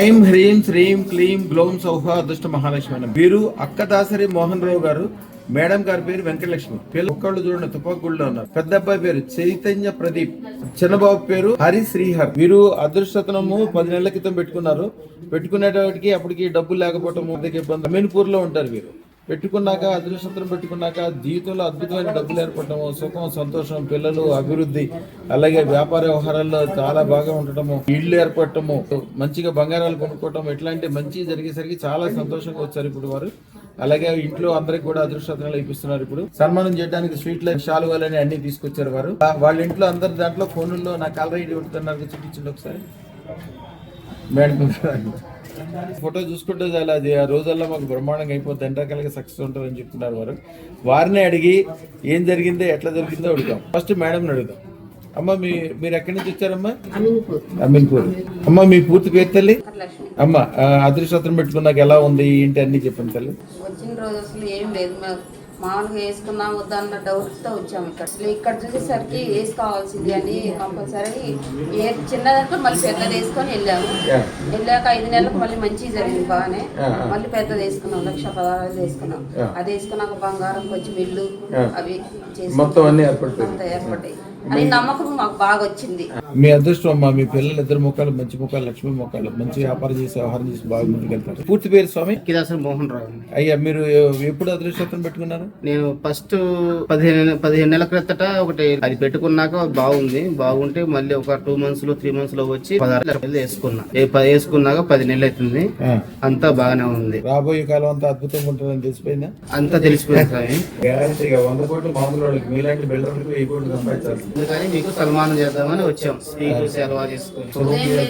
ఐం హ్రీం శ్రీం క్లీం గ్లౌం సౌహ అదృష్ట మహాలక్ష్మి. వీరు అక్క దాసరి మోహన్ రావు గారు, మేడం గారి పేరు వెంకటలక్ష్మి. పిల్లలు ఒక్కళ్ళు చూడండి తుపాకుల్లో ఉన్నారు. పెద్ద అబ్బాయి పేరు చైతన్య ప్రదీప్, చిన్నబాబు పేరు హరి శ్రీహర్. వీరు అదృష్టతనము 10 నెలల క్రితం పెట్టుకునేటప్పటికి అప్పటికి డబ్బులు లేకపోవటము ఇబ్బంది. అమీన్పూర్ లో ఉంటారు వీరు. పెట్టుకున్నాక అదృష్టం పెట్టుకున్నాక జీవితంలో అద్భుతమైన డబ్బులు ఏర్పడటము, సుఖం సంతోషం, పిల్లలు అభివృద్ధి, అలాగే వ్యాపార వ్యవహారాల్లో చాలా బాగా ఉండటము, ఇళ్ళు ఏర్పడటము, మంచిగా బంగారాలు కొనుక్కోవటం, ఇట్లాంటి మంచి జరిగేసరికి చాలా సంతోషంగా వచ్చారు ఇప్పుడు వారు. అలాగే ఇంట్లో అందరికి కూడా అదృష్టతనాలు ఇప్పిస్తున్నారు. ఇప్పుడు సన్మానం చేయడానికి స్వీట్లు శాలువాలని అన్ని తీసుకొచ్చారు వారు. వాళ్ళ ఇంట్లో అందరి దాంట్లో ఫోన్లో నా కాలర్ ఐడి పెడుతున్నారు, చూపించండి ఒకసారి మేడం. ఫోటో చూసుకుంటే చాలా అది ఆ రోజుల్లో మాకు బ్రహ్మాండంగా అయిపోతుంది, ఎండాకాలంగా సక్సెస్ ఉంటుందని చెప్తున్నారు వారు. వారిని అడిగి ఏం జరిగిందో ఎట్లా జరిగిందో అడుగుతాం. ఫస్ట్ మేడం అడుగుదాం. అమ్మ మీరు ఎక్కడి నుంచి వచ్చారమ్మా? అమీన్పూర్. అమ్మ మీ పూర్తి పేరు తల్లి? అమ్మ అదృష్టం పెట్టుకున్నాక ఎలా ఉంది ఏంటి అన్ని చెప్పండి తల్లి. వచ్చిన రోజు అసలు ఏం లేదు, మామూలుగా వేసుకున్నాం వద్దన్న డౌట్తో వచ్చాము. ఇక్కడ చూసేసరికి వేసుకోవాల్సింది అని కంపల్సరీ చిన్నదంటే మళ్ళీ పెద్దది వేసుకొని వెళ్ళాము. వెళ్ళాక 5 నెలలకు మళ్ళీ మంచి జరిగింది బాగానే. మళ్ళీ పెద్దది వేసుకున్నాం, 1,16,000 వేసుకున్నాం. అది వేసుకున్నాక బంగారం కొంచెం ఇల్లు అవి మొత్తం అన్ని ఏర్పడ్డాయి అని నమ్మకం మాకు బాగా వచ్చింది. మీ అదృష్టం అమ్మా, మీ పిల్లలు 2 ముఖాలు మంచి ముఖాలు, లక్ష్మీ ముఖాలు, మంచి వ్యాపారం చేసి వ్యవహారం చేసి బాగా ముందుకెళ్తారు. పూర్తి పేరు స్వామి? కిదాసరి మోహన్ రావు. అయ్యా మీరు ఎప్పుడు అదృష్టం పెట్టుకున్నారు? నేను ఫస్ట్ 15 నెలల క్రితట ఒకటి అది పెట్టుకున్నాక బాగుంటే మళ్ళీ ఒక 2 months 3 months లో వచ్చి 16,000 వేసుకున్నా. వేసుకున్నాక 10 నెలలు అవుతుంది, అంతా బాగానే ఉంది. రాబోయే కాలం అంతా అద్భుతంగా ఉంటుందని తెలిసిపోయిందా? అంతా తెలిసిపోయింది. గ్యారంటీగా 100 కోట్లు మామూలు వాళ్ళకి, మీలాంటి బిల్డర్లకు 1000 కోట్లు సంపాదించాలి. అందుకని మీకు సన్మానం చేద్దామని వచ్చాం. స్వీట్లు సేవ చేసుకుంటాం.